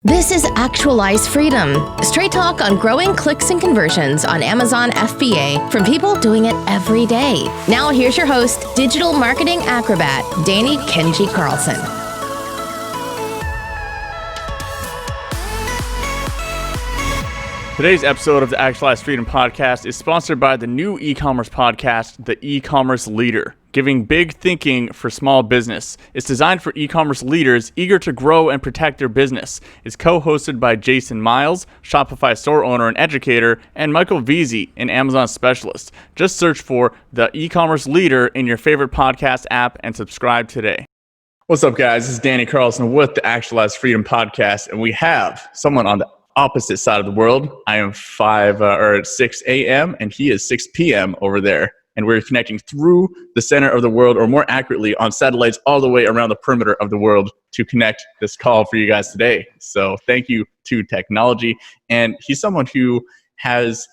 This is Actualize Freedom, straight talk on growing clicks and conversions on Amazon FBA from people doing it every day. Now here's your host, digital marketing acrobat, Danny Kenji Carlson. Today's episode of the Actualize Freedom podcast is sponsored by the new e-commerce podcast, The E-commerce Leader, giving big thinking for small business. It's designed for e-commerce leaders eager to grow and protect their business. It's co-hosted by Jason Miles, Shopify store owner and educator, and Michael Veazey, an Amazon specialist. Just search for The E-commerce Leader in your favorite podcast app and subscribe today. What's up, guys? This is Danny Carlson with the Actualize Freedom podcast, and we have someone on the opposite side of the world. I am 6 a.m. and he is 6 p.m. over there. And we're connecting through the center of the world, or more accurately, on satellites all the way around the perimeter of the world to connect this call for you guys today. So thank you to technology. And he's someone who has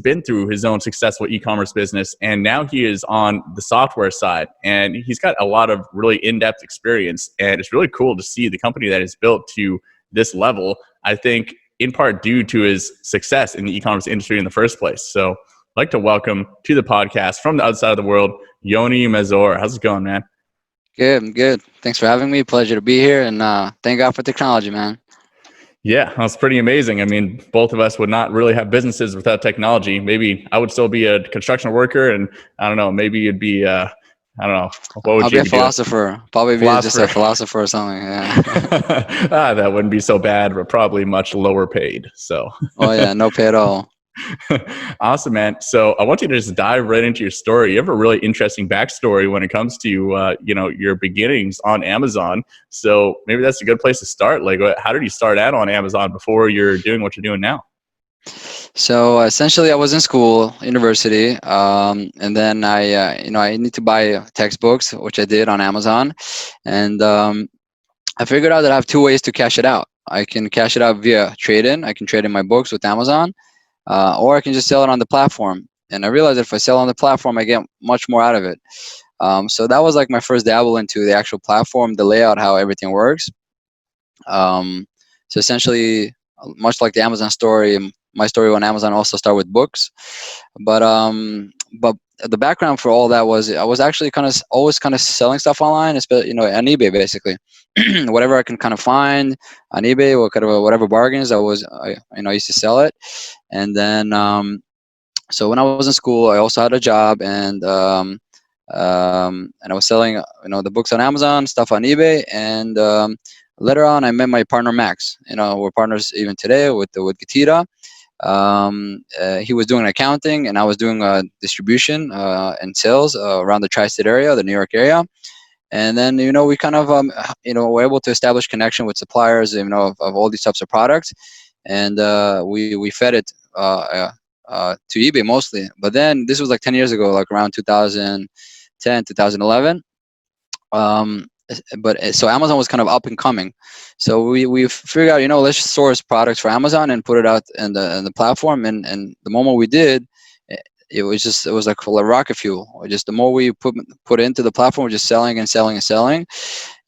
been through his own successful e-commerce business, and now he is on the software side. And he's got a lot of really in-depth experience. And it's really cool to see the company that is built to this level, I think, in part due to his success in the e-commerce industry in the first place. So I'd like to welcome to the podcast from the outside of the world, Yoni Mazor. How's it going, man? Good. Thanks for having me. Pleasure to be here. And thank God for technology, man. Yeah, that's pretty amazing. I mean, both of us would not really have businesses without technology. Maybe I would still be a construction worker, and I don't know, maybe you'd be, I don't know. What would I'll you be a philosopher. Probably be just a philosopher or something. Yeah. That wouldn't be so bad, but probably much lower paid. So. Oh yeah, no pay at all. Awesome, man. So I want you to just dive right into your story. You have a really interesting backstory when it comes to your beginnings on Amazon. So maybe that's a good place to start. Like, how did you start out on Amazon before you're doing what you're doing now? So essentially, I was in school, university, and then I need to buy textbooks, which I did on Amazon, and I figured out that I have two ways to cash it out. I can cash it out via trade-in. I can trade in my books with Amazon, or I can just sell it on the platform. And I realized that if I sell on the platform, I get much more out of it. So that was like my first dabble into the actual platform, the layout, how everything works. So essentially, much like the Amazon story, my story on Amazon also started with books, but the background for all that was I was actually always selling stuff online, especially on eBay, basically. Whatever I can kind of find on eBay, or whatever bargains I used to sell it. And then so when I was in school, I also had a job, and I was selling the books on Amazon, stuff on eBay, and later on I met my partner Max. We're partners even today with GETIDA. He was doing accounting, and I was doing distribution and sales around the tri-state area, the New York area. And then we kind of were able to establish connection with suppliers of all these types of products, and we fed it to eBay mostly. But then this was like 10 years ago, like around 2010, 2011. So Amazon was kind of up and coming. So we figured out, let's just source products for Amazon and put it out in the platform. And the moment we did, it was like full of rocket fuel. Just the more we put into the platform, we're just selling and selling and selling.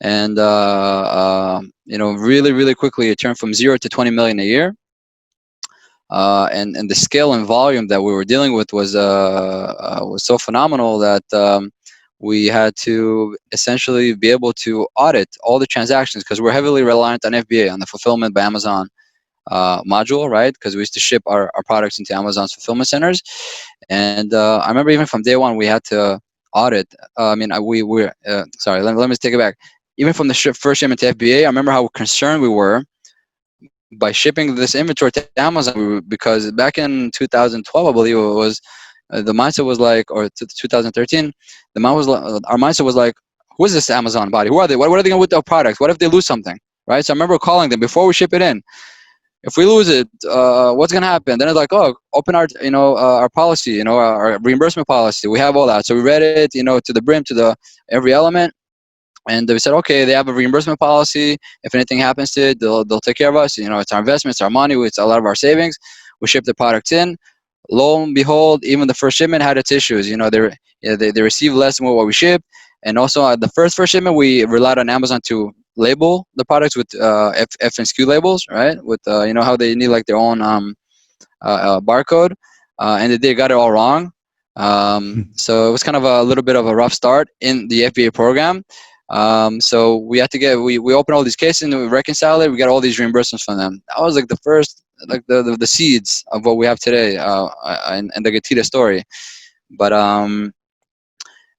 And really, really quickly, it turned from 0 to 20 million a year. And the scale and volume that we were dealing with was so phenomenal that we had to essentially be able to audit all the transactions, because we're heavily reliant on FBA, on the Fulfillment by Amazon module, right? Because we used to ship our products into Amazon's fulfillment centers. And I remember even from day one, we had to audit. Let me take it back. Even from the first shipment to FBA, I remember how concerned we were by shipping this inventory to Amazon, because back in 2012, I believe it was, the mindset was like, or 2013, our mindset was like, who is this Amazon body? Who are they? What are they going to do with their products? What if they lose something, right? So I remember calling them before we ship it in. If we lose it, what's going to happen? Then it's like, oh, open our policy, our reimbursement policy. We have all that. So we read it, to the brim, to every element. And we said, okay, they have a reimbursement policy. If anything happens to it, they'll take care of us. It's our investment, it's our money, it's a lot of our savings. We ship the products in. Lo and behold, even the first shipment had its issues. They received less than what we shipped. And also the first shipment, we relied on Amazon to label the products with F and SKU labels, right? With how they need like their own barcode, and they got it all wrong. So it was kind of a little bit of a rough start in the FBA program. So we had to we opened all these cases and we reconciled it. We got all these reimbursements from them. That was like the first, like the seeds of what we have today, and the GETIDA story. But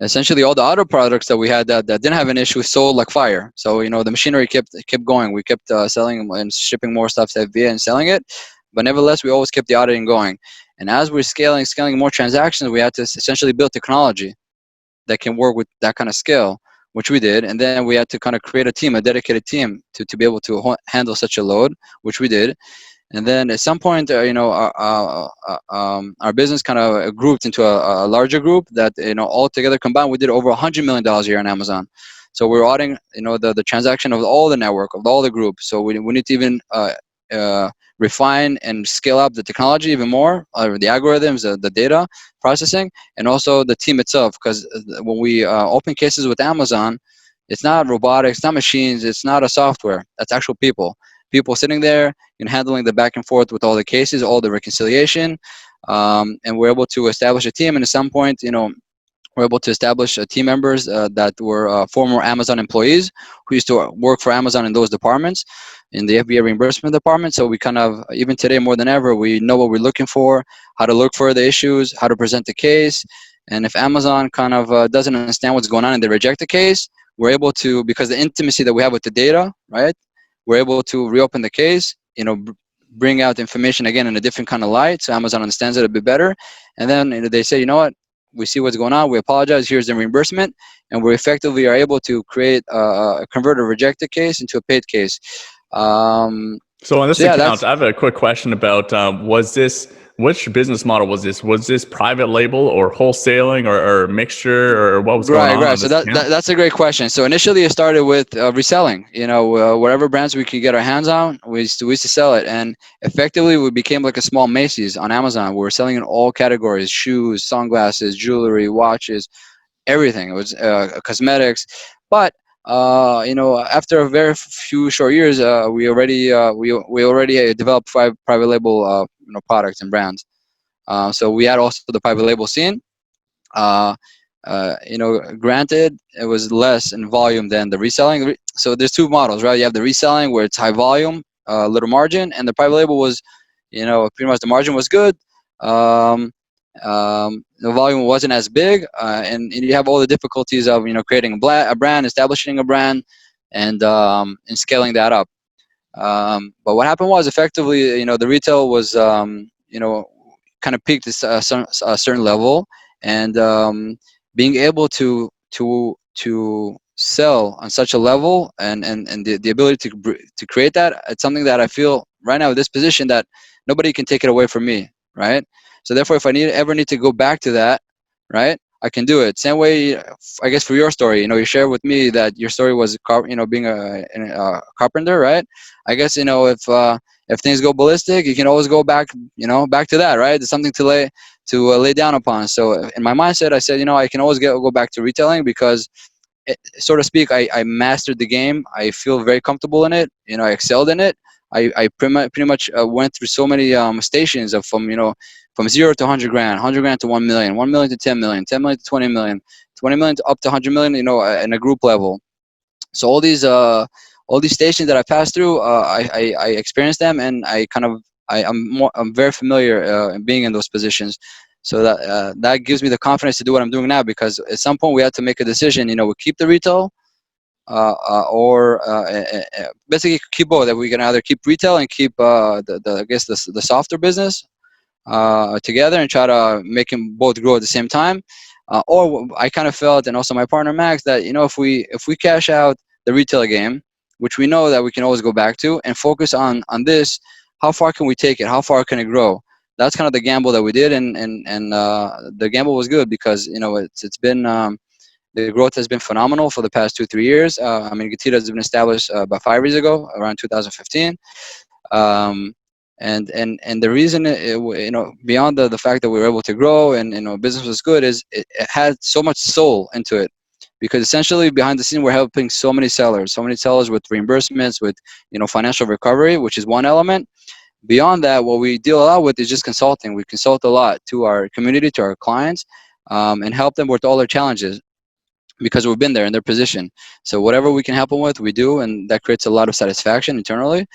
essentially all the auto products that we had that didn't have an issue sold like fire. So the machinery kept going. We kept selling and shipping more stuff to FBA and selling it. But nevertheless, we always kept the auditing going. And as we're scaling more transactions, we had to essentially build technology that can work with that kind of scale, which we did. And then we had to kind of create a team, a dedicated team to be able to handle such a load, which we did. And then at some point, our business kind of grouped into a larger group that, all together combined, we did over $100 million a year on Amazon. So we're auditing, the transaction of all the network, of all the group. So we need to even refine and scale up the technology even more, the algorithms, the data processing, and also the team itself. Because when we open cases with Amazon, it's not robotics, it's not machines, it's not a software. That's actual people sitting there and handling the back and forth with all the cases, all the reconciliation, and we're able to establish a team. And at some point, we're able to establish team members that were former Amazon employees who used to work for Amazon in those departments, in the FBA reimbursement department. So we kind of, even today more than ever, we know what we're looking for, how to look for the issues, how to present the case. And if Amazon kind of doesn't understand what's going on and they reject the case, we're able to, because the intimacy that we have with the data, right? We're able to reopen the case, bring out information again in a different kind of light, so Amazon understands it a bit better. And then they say, what? We see what's going on. We apologize. Here's the reimbursement, and we effectively are able to create convert a rejected case into a paid case. So on this account, I have a quick question about which business model was this? Was this private label or wholesaling or mixture, or what was going on? Right. So that's a great question. So initially it started with reselling. Whatever brands we could get our hands on, we used to sell it, and effectively we became like a small Macy's on Amazon. We were selling in all categories: shoes, sunglasses, jewelry, watches, everything. It was cosmetics, but after a very few short years, we already developed 5 private label products and brands. So we had also the private label scene. Granted, it was less in volume than the reselling. So there's 2 models, right? You have the reselling where it's high volume, little margin, and the private label was, pretty much the margin was good. The volume wasn't as big, and you have all the difficulties of creating a brand, establishing a brand, and scaling that up. But what happened was effectively, the retail was kind of peaked at a certain level, and being able to sell on such a level, and the ability to create that, it's something that I feel right now with this position that nobody can take it away from me, right? So therefore, if I ever need to go back to that, right, I can do it. Same way, I guess, for your story, you shared with me that your story was, being a carpenter, right? I guess, if things go ballistic, you can always go back, back to that, right? There's something to lay down upon. So in my mindset, I said, I can always go back to retailing because, so to speak, I mastered the game. I feel very comfortable in it. I excelled in it. I pretty much went through so many stations of from 0 to 100 grand, 100 grand to 1 million, 1 million to 10 million, 10 million to 20 million, 20 million to up to 100 million, in a group level. So all these stations that I passed through, I experienced them, and I'm very familiar being in those positions. So that gives me the confidence to do what I'm doing now, because at some point we had to make a decision. We keep the retail, or basically keep both. That we can either keep retail and keep the softer business together and try to make them both grow at the same time. Or I kind of felt, and also my partner Max, that if we cash out the retail game, which we know that we can always go back to, and focus on this, how far can we take it? How far can it grow? That's kind of the gamble that we did, and the gamble was good because it's been the growth has been phenomenal for the past 2-3 years. GETIDA has been established about 5 years ago, around 2015. And the reason, beyond the fact that we were able to grow and business was good, is it had so much soul into it. because essentially behind the scene we're helping so many sellers with reimbursements, with financial recovery, which is one element. Beyond that, what we deal a lot with is just consulting. We consult a lot to our community, to our clients, and help them with all their challenges, because we've been there in their position. So whatever we can help them with, we do, and that creates a lot of satisfaction internally,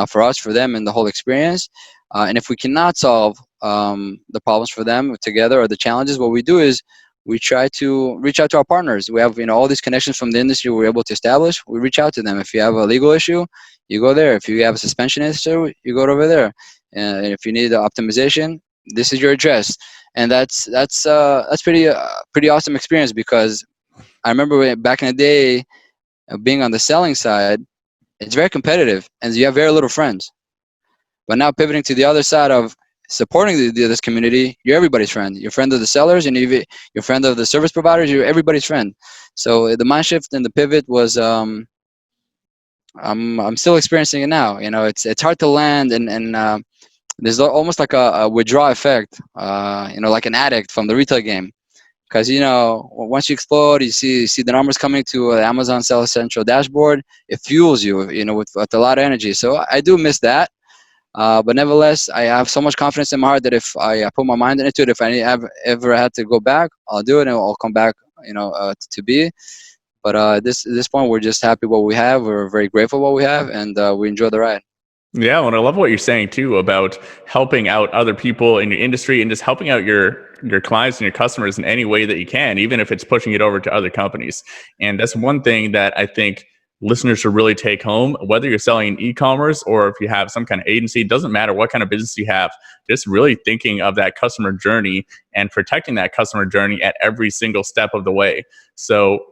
for us, for them, and the whole experience. And if we cannot solve the problems for them together, or the challenges, what we do is we try to reach out to our partners. We have all these connections from the industry we're able to establish. We reach out to them. If you have a legal issue, you go there. If you have a suspension issue, you go over there. And if you need optimization, this is your address. And that's pretty awesome experience, because I remember back in the day, being on the selling side, it's very competitive and you have very little friends. But now pivoting to the other side of supporting this community, you're everybody's friend. You're friend of the sellers, and you're friend of the service providers. You're everybody's friend. So the mind shift and the pivot was, I'm still experiencing it now. It's hard to land, and there's almost like a withdrawal effect. Like an addict from the retail game. Because once you explode, you see the numbers coming to the Amazon Seller Central dashboard. It fuels you, with a lot of energy. So I do miss that, but nevertheless, I have so much confidence in my heart that if I put my mind into it, if I ever had to go back, I'll do it, and I'll come back, to be. But at this point, we're just happy what we have. We're very grateful what we have, and we enjoy the ride. Yeah, and I love what you're saying too about helping out other people in your industry and just helping out your clients and your customers in any way that you can, even if it's pushing it over to other companies. And that's one thing that I think listeners should really take home, whether you're selling in e-commerce or if you have some kind of agency. It doesn't matter what kind of business you have, just really thinking of that customer journey and protecting that customer journey at every single step of the way. So,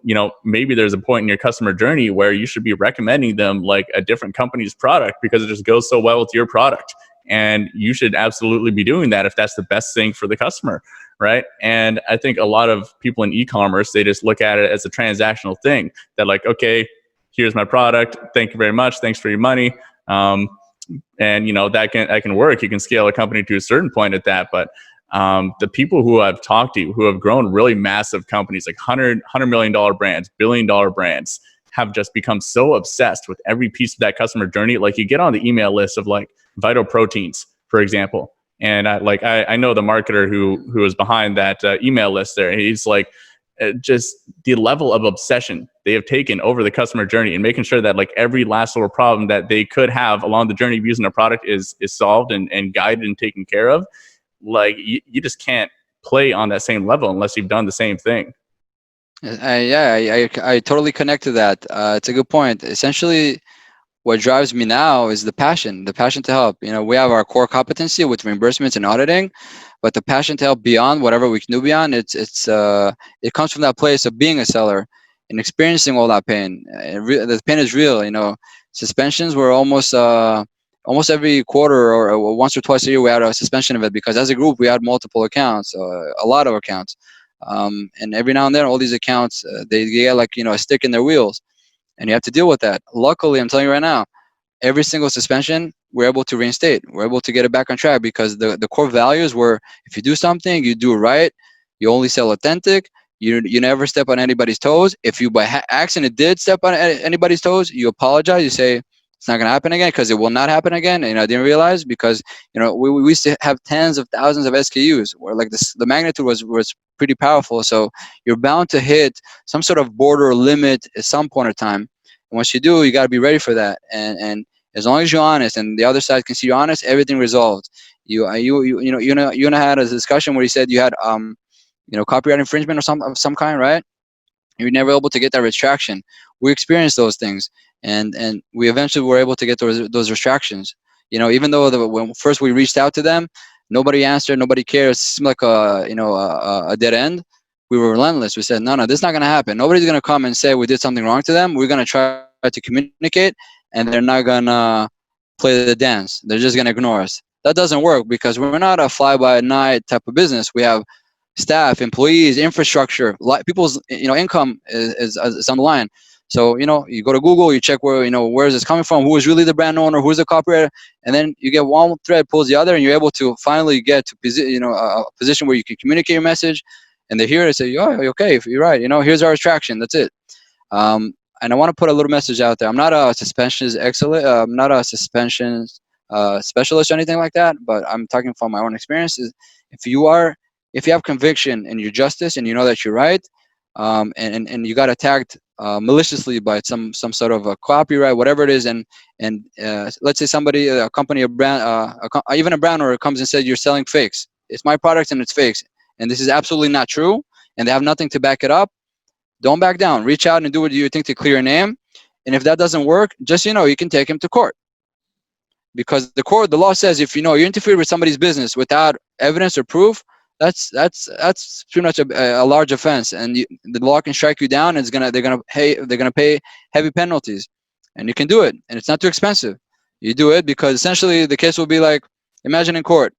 maybe there's a point in your customer journey where you should be recommending them like a different company's product because it just goes so well with your product. And you should absolutely be doing that if that's the best thing for the customer, right? And I think a lot of people in e-commerce, they just look at it as a transactional thing. That like, okay, here's my product. Thank you very much. Thanks for your money. And that can work. You can scale a company to a certain point at that. But the people who I've talked to who have grown really massive companies, like $100 million brands, $1 billion brands, have just become so obsessed with every piece of that customer journey. Like you get on the email list of like Vital Proteins, for example. And I know the marketer who is behind that email list there. And he's like, just the level of obsession they have taken over the customer journey and making sure that like every last little problem that they could have along the journey of using a product is solved and guided and taken care of. Like you just can't play on that same level unless you've done the same thing. I totally connect to that. It's a good point. Essentially, what drives me now is the passion to help. We have our core competency with reimbursements and auditing, but the passion to help beyond whatever we can do beyond, it comes from that place of being a seller and experiencing all that pain. The pain is real. Suspensions were almost every quarter or once or twice a year we had a suspension event, because as a group we had multiple accounts, a lot of accounts, and every now and then all these accounts they get like a stick in their wheels. And you have to deal with that. Luckily, I'm telling you right now, every single suspension, we're able to reinstate. We're able to get it back on track, because the core values were, if you do something, you do it right. You only sell authentic. You never step on anybody's toes. If you by accident did step on anybody's toes, you apologize. You say, it's not going to happen again, because it will not happen again. And I didn't realize, because we used to have tens of thousands of SKUs, where like the magnitude was pretty powerful. So you're bound to hit some sort of border or limit at some point in time. And once you do, you got to be ready for that. And as long as you're honest and the other side can see you're honest, everything resolved. You had a discussion where you said you had copyright infringement of some kind, right? You're never able to get that retraction. We experienced those things, and we eventually were able to get those retractions. Even though when first we reached out to them, nobody answered, nobody cared. It seemed like a dead end. We were relentless. We said, no, this is not going to happen. Nobody's going to come and say we did something wrong to them. We're going to try to communicate, and they're not going to play the dance. They're just going to ignore us. That doesn't work, because we're not a fly-by-night type of business. We have staff, employees, infrastructure, people's income is on the line. So you go to Google, you check where is this coming from, who is really the brand owner, who's the copywriter, and then you get one thread pulls the other, and you're able to finally get to a position where you can communicate your message and they hear it and say, oh, okay, you're right, here's our attraction, that's it. And I want to put a little message out there. I'm not a suspensions excellent. I'm not a suspensions specialist or anything like that. But I'm talking from my own experiences. If you have conviction in your justice and you know that you're right, and you got attacked maliciously by some sort of a copyright, whatever it is, and let's say somebody, a company, a brand, even a brand owner comes and says you're selling fakes. It's my product and it's fakes, and this is absolutely not true, and they have nothing to back it up. Don't back down. Reach out and do what you think to clear your name. And if that doesn't work, just you can take him to court. Because the law says if you interfere with somebody's business without evidence or proof, that's pretty much a large offense, and the law can strike you down. And they're gonna pay heavy penalties, and you can do it, and it's not too expensive. You do it because essentially the case will be like, imagine in court.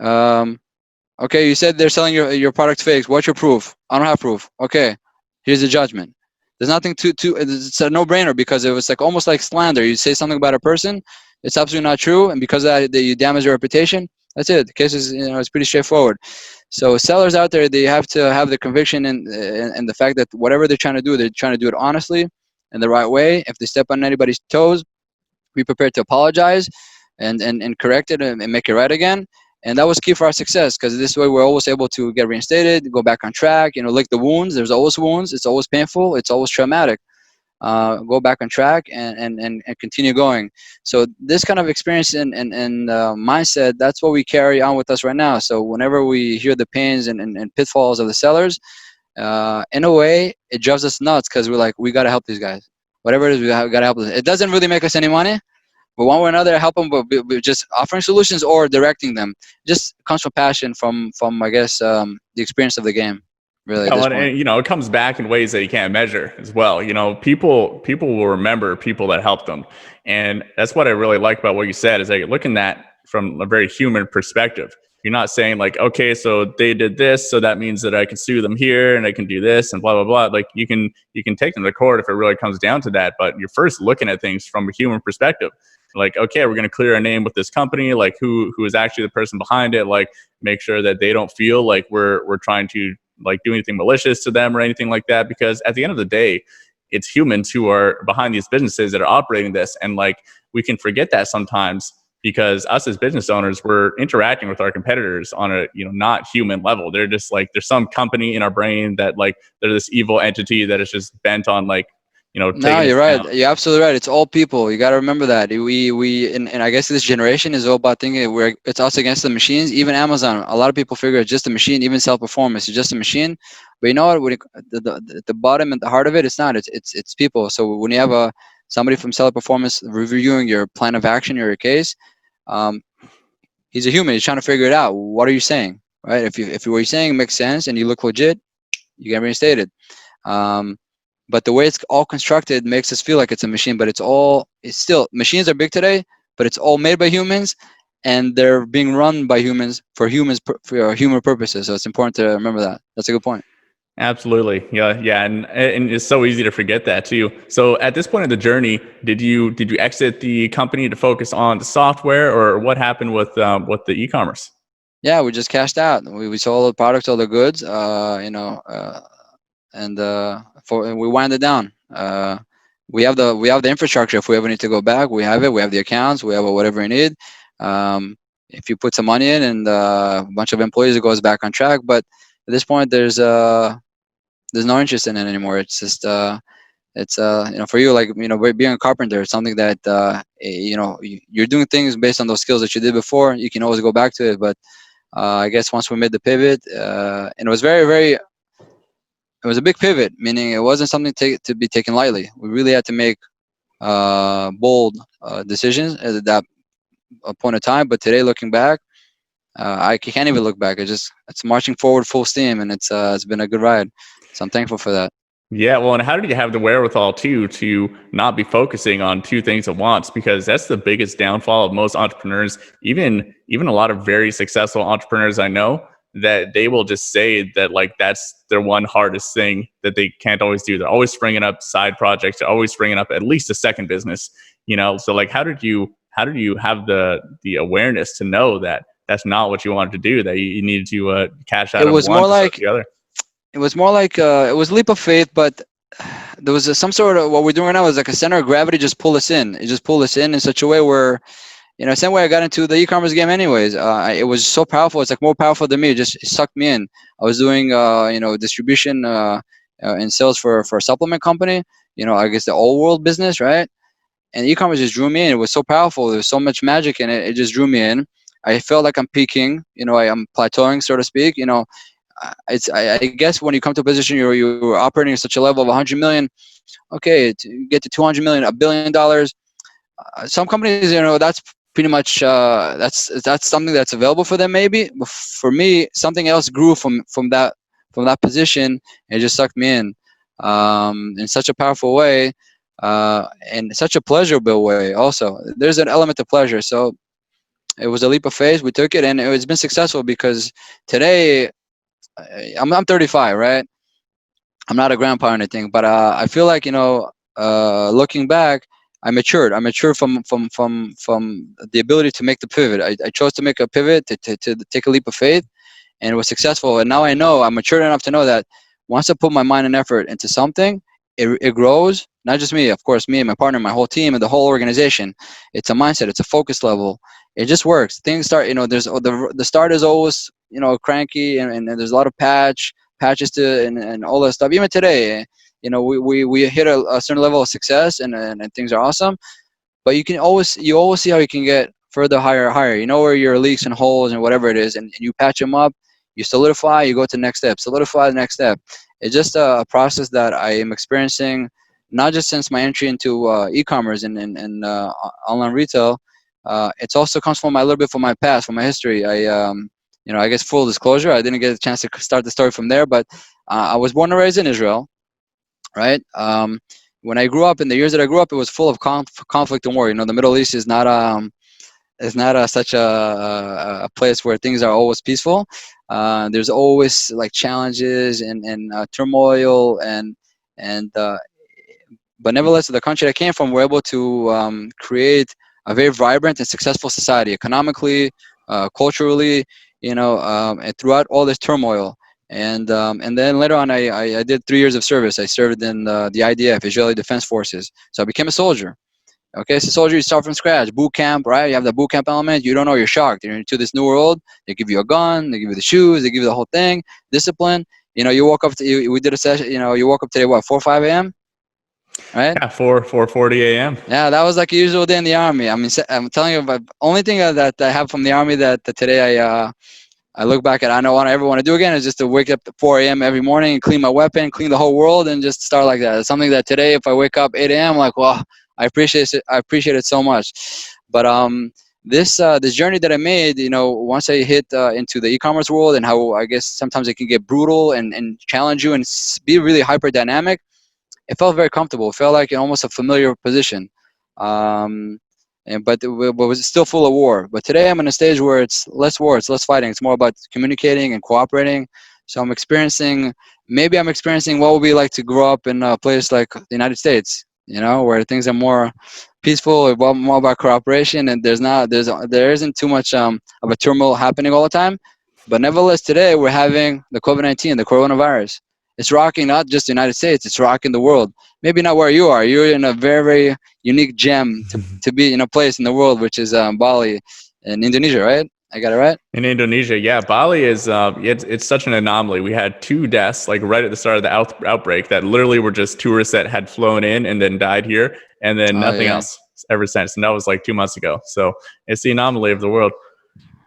Okay, you said they're selling your product fakes. What's your proof? I don't have proof. Okay, here's the judgment. There's nothing it's a no-brainer, because it was like almost like slander. You say something about a person, it's absolutely not true, and because of that, you damage your reputation. That's it. The case is, it's pretty straightforward. So sellers out there, they have to have the conviction and the fact that whatever they're trying to do it honestly and the right way. If they step on anybody's toes, be prepared to apologize and correct it and make it right again. And that was key for our success, because this way we're always able to get reinstated, go back on track, lick the wounds. There's always wounds. It's always painful. It's always traumatic. Go back on track and continue going. So this kind of experience and mindset, that's what we carry on with us right now. So whenever we hear the pains and pitfalls of the sellers, in a way, it drives us nuts, because we're like, we got to help these guys. Whatever it is, we got to help them. It doesn't really make us any money, but one way or another, help them, but we're just offering solutions or directing them. Just comes from passion, from I guess, the experience of the game. Really, and it comes back in ways that you can't measure as well. People will remember people that helped them, and that's what I really like about what you said. Is like looking at from a very human perspective. You're not saying like, okay, so they did this, so that means that I can sue them here and I can do this and blah blah blah. Like you can take them to court if it really comes down to that, but you're first looking at things from a human perspective. Like, okay, we're going to clear our name with this company. Like who is actually the person behind it? Like make sure that they don't feel like we're trying to like do anything malicious to them or anything like that, because at the end of the day, it's humans who are behind these businesses that are operating this. And like, we can forget that sometimes, because us as business owners, we're interacting with our competitors on a, not human level. They're just like, there's some company in our brain that like, they're this evil entity that is just bent on like, no, you're right. You're absolutely right. It's all people. You got to remember that. And I guess this generation is all about thinking it's us against the machines. Even Amazon, a lot of people figure it's just a machine. Even self-performance is just a machine. But you know what? The bottom and the heart of it, it's not. It's people. So when you have somebody from self-performance reviewing your plan of action or your case, he's a human. He's trying to figure it out. What are you saying, right? If what you're saying makes sense and you look legit, you get reinstated. But the way it's all constructed makes us feel like it's a machine, but it's still, machines are big today, but it's all made by humans, and they're being run by humans for human purposes. So it's important to remember that. That's a good point. Absolutely. Yeah. And it's so easy to forget that too. So at this point in the journey, did you exit the company to focus on the software, or what happened with the e-commerce? Yeah, we just cashed out. We sold the products, all the goods, and we wind it down. We have the infrastructure. If we ever need to go back, we have it. We have the accounts. We have whatever we need. If you put some money in and a bunch of employees, it goes back on track. But at this point, there's no interest in it anymore. It's just for you, like being a carpenter, it's something that you're doing things based on those skills that you did before. You can always go back to it. But I guess once we made the pivot, and it was very, very. It was a big pivot, meaning it wasn't something to be taken lightly. We really had to make bold decisions at that point of time. But today, looking back, I can't even look back. It's marching forward full steam, and it's been a good ride. So I'm thankful for that. Yeah, well, and how did you have the wherewithal too to not be focusing on two things at once? Because that's the biggest downfall of most entrepreneurs. Even a lot of very successful entrepreneurs I know, that they will just say that like that's their one hardest thing that they can't always do. They're always springing up side projects. They're always springing up at least a second business. So like, how did you have the awareness to know that that's not what you wanted to do, that you needed to cash out It of was one more to start like the other. it was a leap of faith, but there was some sort of, what we're doing right now is like a center of gravity just pull us in. It just pulled us in such a way where, same way I got into the e-commerce game anyways. It was so powerful. It's like more powerful than me. It sucked me in. I was doing, distribution and sales for a supplement company. I guess the old world business, right? And e-commerce just drew me in. It was so powerful. There was so much magic in it. It just drew me in. I felt like I'm peaking. I'm plateauing, so to speak. I guess when you come to a position you're operating at such a level of 100 million, okay, to get to 200 million, $1 billion. Some companies, that's pretty much that's something that's available for them maybe. But for me, something else grew from that position, and it just sucked me in such a powerful way, and such a pleasurable way. Also, there's an element of pleasure. So it was a leap of faith. We took it, and it's been successful because today I'm 35, right? I'm not a grandpa or anything, but I feel like looking back, I matured. I matured from the ability to make the pivot. I chose to make a pivot to take a leap of faith, and it was successful. And now I know I'm mature enough to know that once I put my mind and effort into something, it grows. Not just me, of course, me and my partner, my whole team, and the whole organization. It's a mindset. It's a focus level. It just works. Things start. There's the start is always cranky, and there's a lot of patches to and all that stuff. Even today, we hit a certain level of success, and things are awesome. But you always see how you can get further, higher. You know where your leaks and holes and whatever it is, and you patch them up. You solidify. You go to the next step. Solidify the next step. It's just a process that I am experiencing, not just since my entry into e-commerce and online retail. It also comes from a little bit from my past, from my history. I guess full disclosure, I didn't get a chance to start the story from there, but I was born and raised in Israel, right? When I grew up, in the years that I grew up, it was full of conflict and war. The Middle East is not such a place where things are always peaceful. There's always like challenges and turmoil and but nevertheless, the country I came from, we're able to create a very vibrant and successful society, economically, culturally, and throughout all this turmoil. And then later on, I did 3 years of service. I served in the IDF, Israeli Defense Forces. So I became a soldier. Okay, so soldier, you start from scratch. Boot camp, right? You have the boot camp element. You don't know, you're shocked. You're into this new world. They give you a gun. They give you the shoes. They give you the whole thing. Discipline. You woke up. We did a session. You woke up today. What, 4 or 5 a.m. Right? Yeah, 4:40 a.m. Yeah, that was like a usual day in the army. I mean, I'm telling you, the only thing that I have from the army that today I look back at, I don't ever want to do again, is just to wake up at 4 a.m. every morning and clean my weapon, clean the whole world, and just start like that. It's something that today, if I wake up 8 a.m., I'm like, well, I appreciate it. I appreciate it so much. But this journey that I made, once I hit into the e-commerce world, and how I guess sometimes it can get brutal and challenge you and be really hyper dynamic, it felt very comfortable. It felt like almost a familiar position. But it was still full of war. But today I'm in a stage where it's less war, it's less fighting. It's more about communicating and cooperating. So maybe I'm experiencing what it would be like to grow up in a place like the United States, where things are more peaceful, more about cooperation, and there isn't too much of a turmoil happening all the time. But nevertheless, today we're having the COVID-19, the coronavirus. It's rocking not just the United States, it's rocking the world. Maybe not where you are. You're in a very, very unique gem to be in a place in the world, which is Bali in Indonesia, right? I got it right? In Indonesia, yeah, Bali is it's such an anomaly. We had 2 deaths like right at the start of the outbreak that literally were just tourists that had flown in and then died here, and then nothing else ever since. And that was like 2 months ago. So it's the anomaly of the world.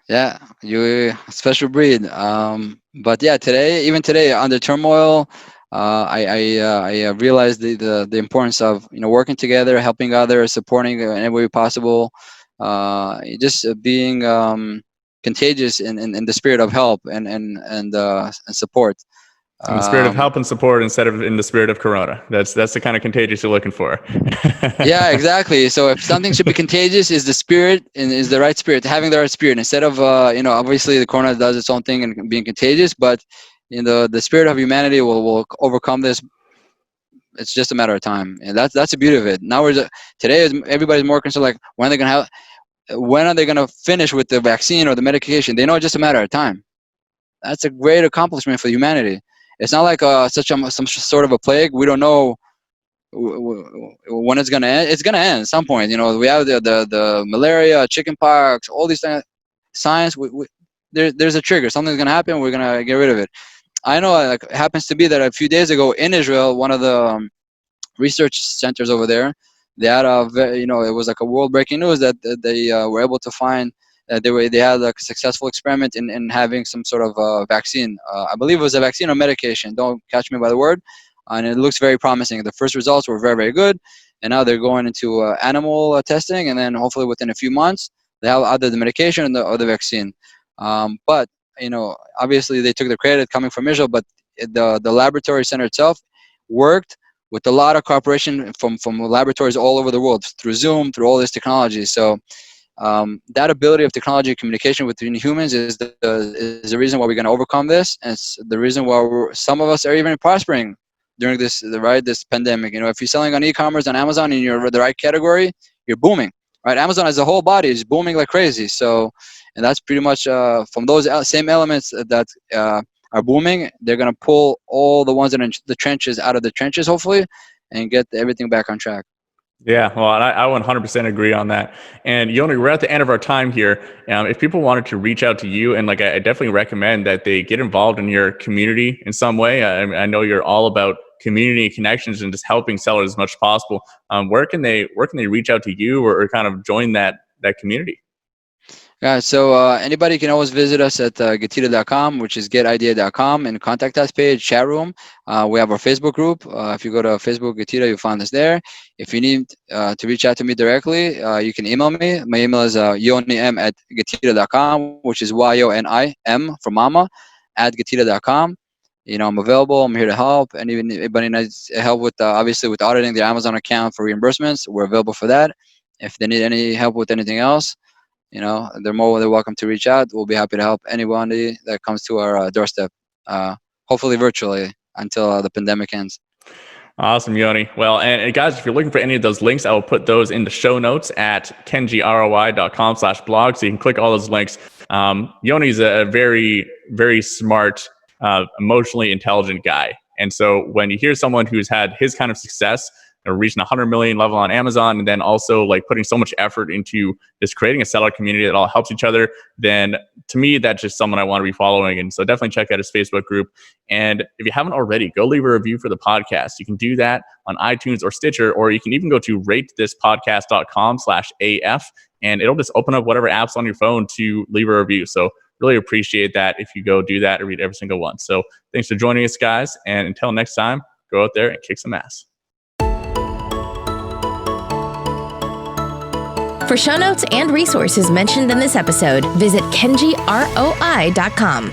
Yeah, you a special breed. But yeah, even today, under turmoil, I realized the importance of working together, helping others, supporting in every way possible, just being contagious in the spirit of help and support. In the spirit of help and support instead of in the spirit of Corona. That's the kind of contagious you're looking for. Yeah, exactly. So if something should be contagious, is the spirit and is the right spirit, having the right spirit instead of obviously the Corona does its own thing and being contagious, but the spirit of humanity will overcome this. It's just a matter of time, and that's the beauty of it. Today everybody's more concerned like when are they gonna have. when are they going to finish with the vaccine or the medication? They know it's just a matter of time. That's a great accomplishment for humanity. It's not like some sort of a plague. We don't know when it's going to end. It's going to end at some point. We have the malaria, chickenpox, all these things. Science, there's a trigger. Something's going to happen. We're going to get rid of it. I know it happens to be that a few days ago in Israel, one of the research centers over there, they had it was like a world breaking news that they were able to find they had a successful experiment in having some sort of vaccine. I believe it was a vaccine or medication. Don't catch me by the word. And it looks very promising. The first results were very, very good. And now they're going into animal testing. And then hopefully within a few months, they have either the medication or the vaccine. But, obviously they took the credit coming from Israel, but the laboratory center itself worked with a lot of cooperation from laboratories all over the world through Zoom, through all this technology. So that ability of technology communication between humans is the reason why we're going to overcome this, and it's the reason why some of us are even prospering during this pandemic. If you're selling on e-commerce on Amazon and you're the right category, you're booming, right? Amazon as a whole body is booming like crazy. So, and that's pretty much from those same elements that are booming, they're going to pull all the ones that are in the trenches out of the trenches, hopefully, and get everything back on track. Yeah, well, I 100% agree on that. And Yoni, we're at the end of our time here. If people wanted to reach out to you, and I definitely recommend that they get involved in your community in some way. I know you're all about community connections and just helping sellers as much as possible. Where can they reach out to you or kind of join that community? Yeah, so anybody can always visit us at GETIDA.com, which is getidea.com, and contact us page, chat room. We have our Facebook group. If you go to Facebook GETIDA, you'll find us there. If you need to reach out to me directly, you can email me. My email is yonim@getida.com, which is YONIM for mama, @getida.com. I'm available. I'm here to help. And even if anybody needs help with, obviously, with auditing their Amazon account for reimbursements, we're available for that. If they need any help with anything else, they're more than welcome to reach out. We'll be happy to help anybody that comes to our doorstep, hopefully virtually until the pandemic ends. Awesome, Yoni. Well, and guys, if you're looking for any of those links, I will put those in the show notes at kenjiroi.com/blog. So you can click all those links. Yoni's a very, very smart, emotionally intelligent guy. And so when you hear someone who's had his kind of success, reaching 100 million level on Amazon, and then also putting so much effort into just creating a seller community that all helps each other, then to me, that's just someone I want to be following. And so definitely check out his Facebook group. And if you haven't already, go leave a review for the podcast. You can do that on iTunes or Stitcher, or you can even go to ratethispodcast.com/AF, and it'll just open up whatever apps on your phone to leave a review. So really appreciate that if you go do that and read every single one. So thanks for joining us, guys. And until next time, go out there and kick some ass. For show notes and resources mentioned in this episode, visit kenjiroi.com.